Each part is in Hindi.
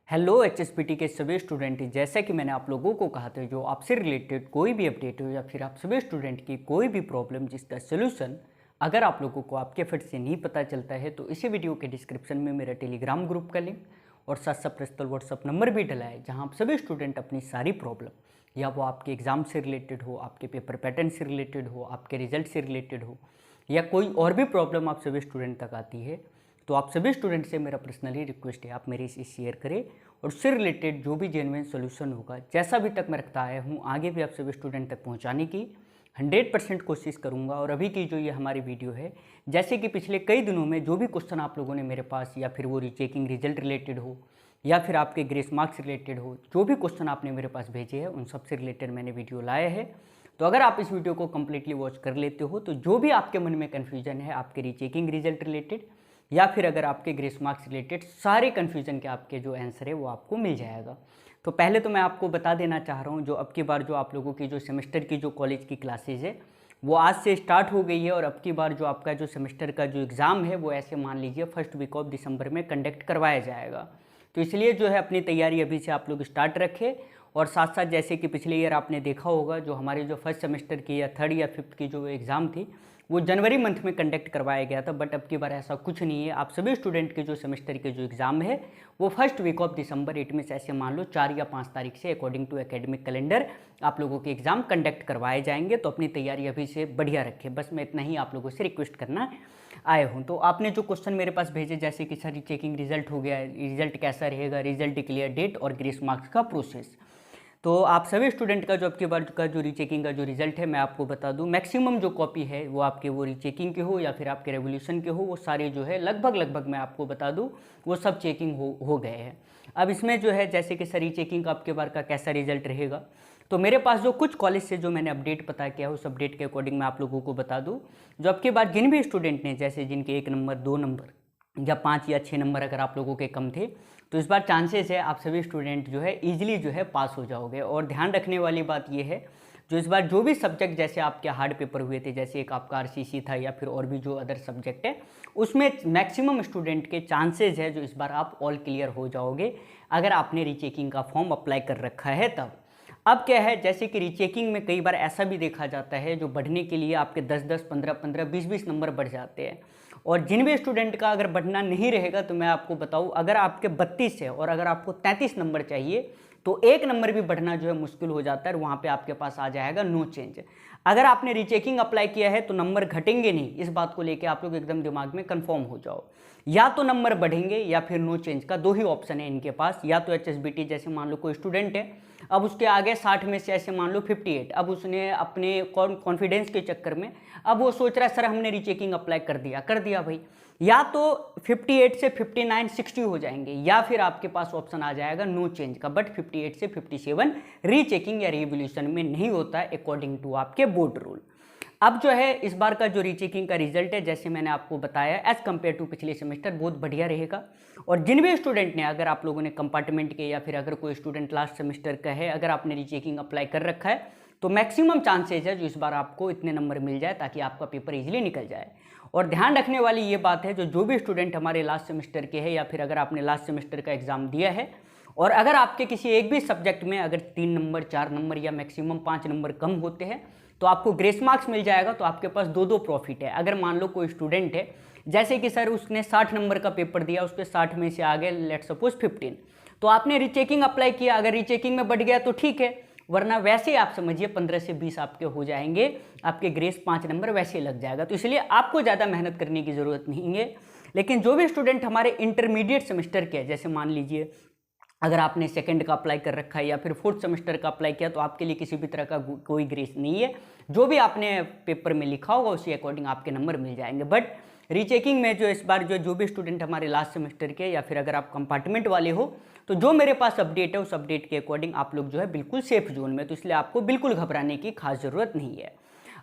हेलो एचएसपीटी के सभी स्टूडेंट, जैसा कि मैंने आप लोगों को कहा था, जो आपसे रिलेटेड कोई भी अपडेट हो या फिर आप सभी स्टूडेंट की कोई भी प्रॉब्लम जिसका सोल्यूशन अगर आप लोगों को आपके फट से नहीं पता चलता है तो इसी वीडियो के डिस्क्रिप्शन में मेरा टेलीग्राम ग्रुप का लिंक और साथ साथ पर्सनल व्हाट्सअप नंबर भी डला है, जहां आप सभी स्टूडेंट अपनी सारी प्रॉब्लम या वो आपके एग्ज़ाम से रिलेटेड हो, आपके पेपर पैटर्न से रिलेटेड हो, आपके रिजल्ट से रिलेटेड हो या कोई और भी प्रॉब्लम आप सभी स्टूडेंट तक आती है, तो आप सभी स्टूडेंट से मेरा पर्सनली रिक्वेस्ट है, आप मेरे इसे शेयर करें और उससे रिलेटेड जो भी जेन्युइन सोल्यूशन होगा, जैसा भी तक मैं रखता आया हूँ, आगे भी आप सभी स्टूडेंट तक पहुँचाने की 100% कोशिश करूँगा। और अभी की जो ये हमारी वीडियो है, जैसे कि पिछले कई दिनों में जो भी क्वेश्चन आप लोगों ने मेरे पास या फिर वो रीचेकिंग रिजल्ट रिलेटेड हो या फिर आपके ग्रेस मार्क्स रिलेटेड हो, जो भी क्वेश्चन आपने मेरे पास भेजे हैं उन सबसे रिलेटेड मैंने वीडियो लाया है। तो अगर आप इस वीडियो को कम्प्लीटली वॉच कर लेते हो तो जो भी आपके मन में कन्फ्यूजन है आपके रीचेकिंग रिजल्ट रिलेटेड या फिर अगर आपके ग्रेस मार्क्स रिलेटेड, सारे कन्फ्यूजन के आपके जो आंसर है वो आपको मिल जाएगा। तो पहले तो मैं आपको बता देना चाह रहा हूँ, जो अब की बार जो आप लोगों की जो सेमेस्टर की जो कॉलेज की क्लासेज है वो आज से स्टार्ट हो गई है और अब की बार जो आपका जो सेमेस्टर का जो एग्ज़ाम है वो ऐसे मान लीजिए फर्स्ट वीक ऑफ दिसंबर में कंडक्ट करवाया जाएगा। तो इसलिए जो है अपनी तैयारी अभी से आप लोग स्टार्ट रखें। और साथ साथ जैसे कि पिछले ईयर आपने देखा होगा, जो हमारे जो फर्स्ट सेमेस्टर की या थर्ड या फिफ्थ की जो एग्ज़ाम थी वो जनवरी मंथ में कंडक्ट करवाया गया था, बट अब की बार ऐसा कुछ नहीं है। आप सभी स्टूडेंट के जो सेमेस्टर के जो एग्ज़ाम है वो first week of December, it means ऐसे मान लो 4 या 5 तारीख से अकॉर्डिंग टू एकेडमिक कैलेंडर आप लोगों के एग्ज़ाम कंडक्ट करवाए जाएंगे। तो अपनी तैयारी अभी से बढ़िया रखें, बस मैं इतना ही आप लोगों से रिक्वेस्ट करना आए हूँ। तो आपने जो क्वेश्चन मेरे पास भेजे, जैसे कि सर चेकिंग रिजल्ट हो गया, रिजल्ट कैसा रहेगा, रिजल्ट डिक्लेयर डेट और ग्रेस मार्क्स का प्रोसेस, तो आप सभी स्टूडेंट का जो अब की बार का जो रीचेकिंग का जो रिजल्ट है मैं आपको बता दूं, मैक्सिमम जो कॉपी है वो आपके वो रीचेकिंग के हो या फिर आपके रेवोल्यूशन के हो, वो सारे जो है लगभग मैं आपको बता दूं वो सब चेकिंग हो गए हैं। अब इसमें जो है जैसे कि सर रीचेकिंग का अब की बार का कैसा रिजल्ट रहेगा, तो मेरे पास जो कुछ कॉलेज से जो मैंने अपडेट पता किया उस अपडेट के अकॉर्डिंग मैं आप लोगों को बता दूँ। जो अब की बार जिन भी स्टूडेंट ने, जैसे जिनके 1 नंबर 2 नंबर या 5 या 6 नंबर अगर आप लोगों के कम थे, तो इस बार चांसेस है आप सभी स्टूडेंट जो है ईजिली जो है पास हो जाओगे। और ध्यान रखने वाली बात ये है, जो इस बार जो भी सब्जेक्ट जैसे आपके हार्ड पेपर हुए थे, जैसे एक आपका आरसीसी था या फिर और भी जो अदर सब्जेक्ट है, उसमें मैक्सिमम स्टूडेंट के चांसेस है जो इस बार आप ऑल क्लियर हो जाओगे अगर आपने रीचेकिंग का फॉर्म अप्लाई कर रखा है तब। अब क्या है, जैसे कि रीचेकिंग में कई बार ऐसा भी देखा जाता है जो बढ़ने के लिए आपके 10-10, 15-15, 20-20 नंबर बढ़ जाते हैं। और जिन भी स्टूडेंट का अगर बढ़ना नहीं रहेगा तो मैं आपको बताऊं, अगर आपके 32 है और अगर आपको 33 नंबर चाहिए तो 1 नंबर भी बढ़ना जो है मुश्किल हो जाता है और वहाँ पे आपके पास आ जाएगा नो चेंज। अगर आपने रीचेकिंग अप्लाई किया है तो नंबर घटेंगे नहीं, इस बात को लेके आप लोग एकदम दिमाग में कंफर्म हो जाओ। या तो नंबर बढ़ेंगे या फिर नो चेंज का दो ही ऑप्शन है इनके पास। या तो एचएसबीटी, जैसे मान लो कोई स्टूडेंट है, अब उसके आगे 60 में से ऐसे मान लो 58, अब उसने अपने कॉन्फिडेंस के चक्कर में अब वो सोच रहा है सर हमने रीचेकिंग अप्लाई कर दिया भाई, या तो 58 से 59, 60 हो जाएंगे या फिर आपके पास ऑप्शन आ जाएगा नो चेंज का, बट 58 से 57 रीचेकिंग या रिवोल्यूशन में नहीं होता है अकॉर्डिंग टू आपके बोर्ड रूल। अब जो है इस बार का जो रीचेकिंग का रिजल्ट है, जैसे मैंने आपको बताया, एज कम्पेयर टू पिछले सेमेस्टर बहुत बढ़िया रहेगा। और जिन भी स्टूडेंट ने, अगर आप लोगों ने कंपार्टमेंट के या फिर अगर कोई स्टूडेंट लास्ट सेमेस्टर का है, अगर आपने रीचेकिंग अप्लाई कर रखा है तो मैक्सिमम चांसेज है जो इस बार आपको इतने नंबर मिल जाए ताकि आपका पेपर इजीली निकल जाए। और ध्यान रखने वाली ये बात है, जो भी स्टूडेंट हमारे लास्ट सेमेस्टर के हैं या फिर अगर आपने लास्ट सेमेस्टर का एग्जाम दिया है और अगर आपके किसी एक भी सब्जेक्ट में अगर 3 नंबर 4 नंबर या मैक्सिमम 5 नंबर कम होते हैं तो आपको ग्रेस मार्क्स मिल जाएगा। तो आपके पास दो प्रॉफिट है। अगर मान लो कोई स्टूडेंट है, जैसे कि सर उसने 60 नंबर का पेपर दिया, उसके 60 में से आ गए लेट सपोज 15, तो आपने रीचेकिंग अप्लाई किया, अगर रीचेकिंग में बढ़ गया तो ठीक है, वरना वैसे आप समझिए 15 से 20 आपके हो जाएंगे, आपके ग्रेस 5 नंबर वैसे लग जाएगा। तो इसलिए आपको ज़्यादा मेहनत करने की ज़रूरत नहीं है। लेकिन जो भी स्टूडेंट हमारे इंटरमीडिएट सेमेस्टर के, जैसे मान लीजिए अगर आपने सेकंड का अप्लाई कर रखा है या फिर फोर्थ सेमेस्टर का अप्लाई किया, तो आपके लिए किसी भी तरह का कोई ग्रेस नहीं है। जो भी आपने पेपर में लिखा होगा उसी अकॉर्डिंग आपके नंबर मिल जाएंगे। बट रीचेकिंग में जो इस बार जो भी स्टूडेंट हमारे लास्ट सेमेस्टर के या फिर अगर आप कंपार्टमेंट वाले हो, तो जो मेरे पास अपडेट है उस अपडेट के अकॉर्डिंग आप लोग जो है बिल्कुल सेफ जोन में, तो इसलिए आपको बिल्कुल घबराने की खास ज़रूरत नहीं है।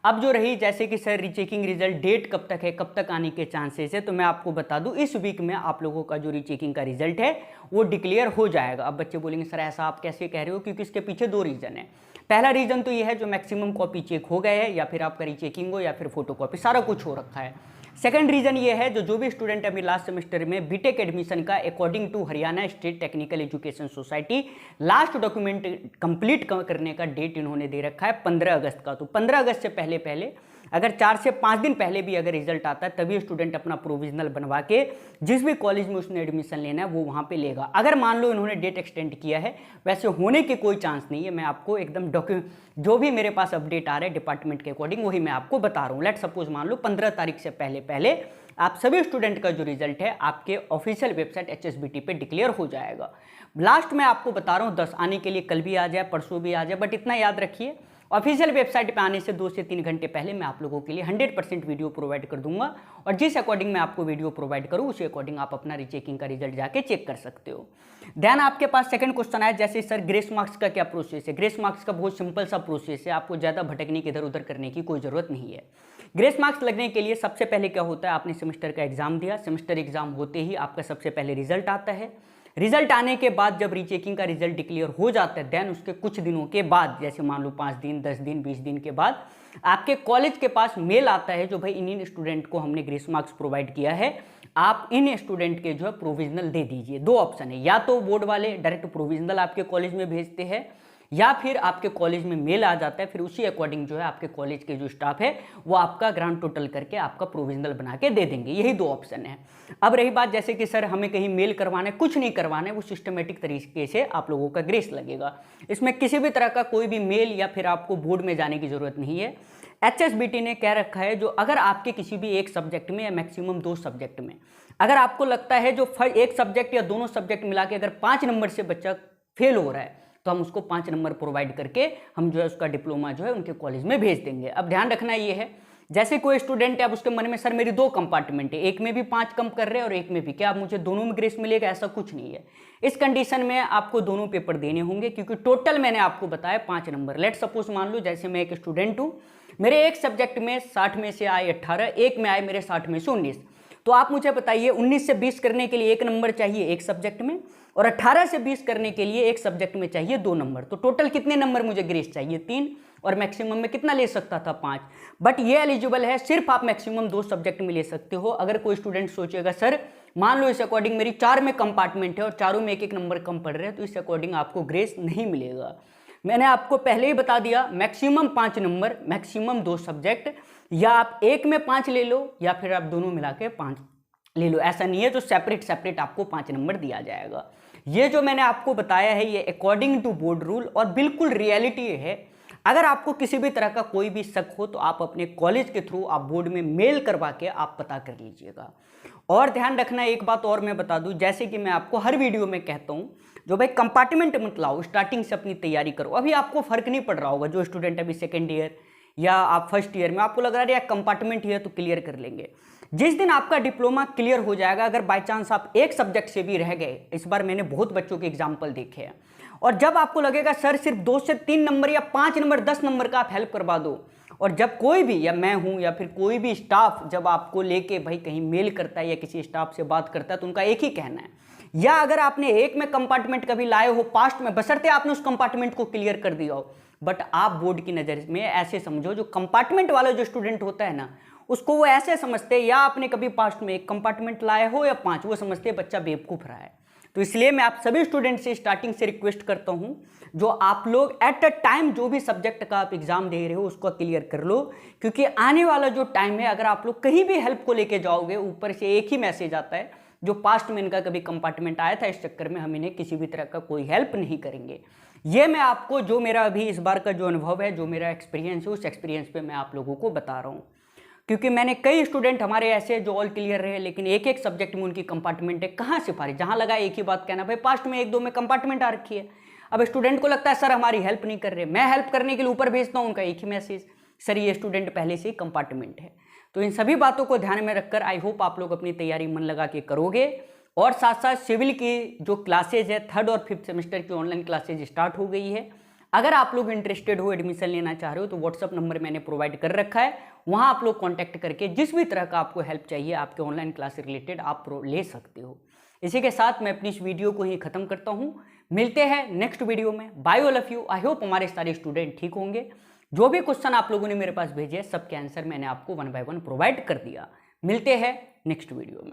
अब जो रही जैसे कि सर रीचेकिंग रिजल्ट डेट कब तक है, कब तक आने के चांसेस है, तो मैं आपको बता दूं इस वीक में आप लोगों का जो रीचेकिंग का रिजल्ट है वो डिक्लेयर हो जाएगा। अब बच्चे बोलेंगे सर ऐसा आप कैसे कह रहे हो, क्योंकि इसके पीछे 2 रीज़न है। पहला रीज़न तो ये है जो मैक्सिमम कॉपी चेक हो गए है या फिर आपका रीचेकिंग हो या फिर फोटो कॉपी सारा कुछ हो रखा है। सेकंड रीज़न ये है जो भी स्टूडेंट अभी लास्ट सेमेस्टर में बीटेक एडमिशन का according to Haryana state technical education society last document complete करने का डेट इन्होंने दे रखा है 15 अगस्त का। तो 15 अगस्त से पहले पहले अगर 4 से 5 दिन पहले भी अगर रिजल्ट आता है तभी स्टूडेंट अपना प्रोविजनल बनवा के जिस भी कॉलेज में उसने एडमिशन लेना है वो वहाँ पे लेगा। अगर मान लो इन्होंने डेट एक्सटेंड किया है, वैसे होने की कोई चांस नहीं है। मैं आपको एकदम जो भी मेरे पास अपडेट आ रहा है डिपार्टमेंट के अकॉर्डिंग वही मैं आपको बता रहा हूँ। लेट सपोज मान लो 15 तारीख से पहले पहले आप सभी स्टूडेंट का जो रिजल्ट है आपके ऑफिशियल वेबसाइट HSBT पे डिक्लेयर हो जाएगा। लास्ट में आपको बता रहा हूँ 10 आने के लिए कल भी आ जाए परसों भी आ जाए, बट इतना याद रखिए ऑफिशियल वेबसाइट पे आने से 2 से 3 घंटे पहले मैं आप लोगों के लिए 100% वीडियो प्रोवाइड कर दूंगा, और जिस अकॉर्डिंग मैं आपको वीडियो प्रोवाइड करूँ उसी अकॉर्डिंग आप अपना रीचेकिंग का रिजल्ट जाके चेक कर सकते हो। देन आपके पास सेकंड क्वेश्चन आया, जैसे सर ग्रेस मार्क्स का क्या प्रोसेस है। ग्रेस मार्क्स का बहुत सिंपल सा प्रोसेस है, आपको ज़्यादा भटकने की इधर उधर करने की कोई ज़रूरत नहीं है। ग्रेस मार्क्स लगने के लिए सबसे पहले क्या होता है, आपने सेमेस्टर का एग्जाम दिया, सेमेस्टर एग्जाम होते ही आपका सबसे पहले रिजल्ट आता है। रिजल्ट आने के बाद जब रीचेकिंग का रिजल्ट डिक्लेयर हो जाता है देन उसके कुछ दिनों के बाद, जैसे मान लो 5 दिन 10 दिन 20 दिन के बाद आपके कॉलेज के पास मेल आता है जो भाई इन स्टूडेंट को हमने ग्रेस मार्क्स प्रोवाइड किया है, आप इन स्टूडेंट के जो है प्रोविजनल दे दीजिए। 2 ऑप्शन है, या तो बोर्ड वाले डायरेक्ट प्रोविजनल आपके कॉलेज में भेजते हैं या फिर आपके कॉलेज में मेल आ जाता है, फिर उसी अकॉर्डिंग जो है आपके कॉलेज के जो स्टाफ है वो आपका ग्रांड टोटल करके आपका प्रोविजनल बना के दे देंगे। यही 2 ऑप्शन है। अब रही बात जैसे कि सर हमें कहीं मेल करवाना है, कुछ नहीं करवाना है, वो सिस्टमेटिक तरीके से आप लोगों का ग्रेस लगेगा। इसमें किसी भी तरह का कोई भी मेल या फिर आपको बोर्ड में जाने की जरूरत नहीं है। HSBT ने कह रखा है जो अगर आपके किसी भी एक सब्जेक्ट में या मैक्सिमम 2 सब्जेक्ट में अगर आपको लगता है जो एक सब्जेक्ट या दोनों सब्जेक्ट मिला के अगर 5 नंबर से बच्चा फेल हो रहा है तो हम उसको 5 नंबर प्रोवाइड करके हम जो है उसका डिप्लोमा जो है उनके कॉलेज में भेज देंगे। अब ध्यान रखना ये है, जैसे कोई स्टूडेंट है अब उसके मन में सर मेरी 2 कंपार्टमेंट है, एक में भी 5 कम कर रहे हैं और एक में भी, क्या आप मुझे दोनों में ग्रेस मिलेगा? ऐसा कुछ नहीं है। इस कंडीशन में आपको दोनों पेपर देने होंगे क्योंकि टोटल मैंने आपको बताया 5 नंबर। लेट सपोज मान लो जैसे मैं एक स्टूडेंट हूँ, मेरे एक सब्जेक्ट में 60 में से आए 18, एक में आए मेरे 60 में से 19, तो आप मुझे बताइए 19 से 20 करने के लिए 1 नंबर चाहिए एक सब्जेक्ट में और 18 से 20 करने के लिए एक सब्जेक्ट में चाहिए 2 नंबर। तो टोटल कितने नंबर मुझे ग्रेस चाहिए? 3, और मैक्सिमम में कितना ले सकता था? 5। बट ये एलिजिबल है, सिर्फ आप मैक्सिमम 2 सब्जेक्ट में ले सकते हो। अगर कोई स्टूडेंट सोचेगा सर मान लो इस अकॉर्डिंग मेरी 4 में कंपार्टमेंट है और चारों में 1-1 नंबर कम पड़ रहे हैं, तो इस अकॉर्डिंग आपको ग्रेस नहीं मिलेगा। मैंने आपको पहले ही बता दिया मैक्सिमम 5 नंबर, मैक्सिमम 2 सब्जेक्ट, या आप एक में 5 ले लो या फिर आप दोनों मिला के 5 ले लो। ऐसा नहीं है जो सेपरेट आपको 5 नंबर दिया जाएगा। ये जो मैंने आपको बताया है ये अकॉर्डिंग टू बोर्ड रूल और बिल्कुल रियलिटी है। अगर आपको किसी भी तरह का कोई भी शक हो तो आप अपने कॉलेज के थ्रू आप बोर्ड में मेल करवा के आप पता कर लीजिएगा। और ध्यान रखना एक बात और मैं बता दूं, जैसे कि मैं आपको हर वीडियो में कहता हूं, जो भाई कंपार्टमेंट मत लाओ, स्टार्टिंग से अपनी तैयारी करो। अभी आपको फर्क नहीं पड़ रहा होगा, जो स्टूडेंट अभी 2nd ईयर या आप 1st ईयर में आपको लग रहा है यार कंपार्टमेंट ही है तो क्लियर कर लेंगे। जिस दिन आपका डिप्लोमा क्लियर हो जाएगा, अगर बाय चांस आप एक सब्जेक्ट से भी रह गए, इस बार मैंने बहुत बच्चों के एग्जाम्पल देखे हैं, और जब आपको लगेगा सर सिर्फ 2 से 3 नंबर या 5 नंबर 10 नंबर का आप हेल्प करवा दो, और जब कोई भी, या मैं हूं या फिर कोई भी स्टाफ जब आपको लेके भाई कहीं मेल करता है या किसी स्टाफ से बात करता है तो उनका एक ही कहना है, या अगर आपने एक में कंपार्टमेंट कभी लाए हो पास्ट में, बशर्ते आपने उस कंपार्टमेंट को क्लियर कर दिया हो, बट आप बोर्ड की नज़र में ऐसे समझो जो कंपार्टमेंट वाला जो स्टूडेंट होता है ना उसको वो ऐसे समझते हैं, या आपने कभी पास्ट में एक कंपार्टमेंट लाए हो या 5, वो समझते हैं बच्चा बेवकूफ़ रहा है। तो इसलिए मैं आप सभी स्टूडेंट से स्टार्टिंग से रिक्वेस्ट करता हूं, जो आप लोग एट अ टाइम जो भी सब्जेक्ट का आप एग्जाम दे रहे हो उसको क्लियर कर लो, क्योंकि आने वाला जो टाइम है अगर आप लोग कहीं भी हेल्प को लेके जाओगे, ऊपर से एक ही मैसेज आता है जो पास्ट में इनका कभी कंपार्टमेंट आया था, इस चक्कर में हम इन्हें किसी भी तरह का कोई हेल्प नहीं करेंगे। ये मैं आपको जो मेरा अभी इस बार का जो अनुभव है, जो मेरा एक्सपीरियंस है, उस एक्सपीरियंस पे मैं आप लोगों को बता रहा हूँ, क्योंकि मैंने कई स्टूडेंट हमारे ऐसे जो ऑल क्लियर रहे लेकिन एक एक सब्जेक्ट में उनकी कंपार्टमेंट है, कहाँ सिफारिश, जहाँ लगा एक ही बात कहना भाई पास्ट में 1-2 में कंपार्टमेंट आ रखी है। अब स्टूडेंट को लगता है सर हमारी हेल्प नहीं कर रहे, मैं हेल्प करने के लिए ऊपर भेजता हूँ उनका एक ही मैसेज, सर ये स्टूडेंट पहले से ही कंपार्टमेंट है। तो इन सभी बातों को ध्यान में रखकर आई होप आप लोग अपनी तैयारी मन लगा के करोगे, और साथ साथ सिविल की जो क्लासेज है 3rd और 5th सेमेस्टर की ऑनलाइन क्लासेज स्टार्ट हो गई है। अगर आप लोग इंटरेस्टेड हो, एडमिशन लेना चाह रहे हो, तो व्हाट्सअप नंबर मैंने प्रोवाइड कर रखा है, वहाँ आप लोग कांटेक्ट करके जिस भी तरह का आपको हेल्प चाहिए आपके ऑनलाइन क्लास से रिलेटेड आप ले सकते हो। इसी के साथ मैं अपनी इस वीडियो को ही खत्म करता हूँ, मिलते हैं नेक्स्ट वीडियो में। Bye all of you. I hope हमारे सारे स्टूडेंट ठीक होंगे। जो भी क्वेश्चन आप लोगों ने मेरे पास भेजे सबके आंसर मैंने आपको 1 बाय 1 प्रोवाइड कर दिया। मिलते हैं नेक्स्ट वीडियो में।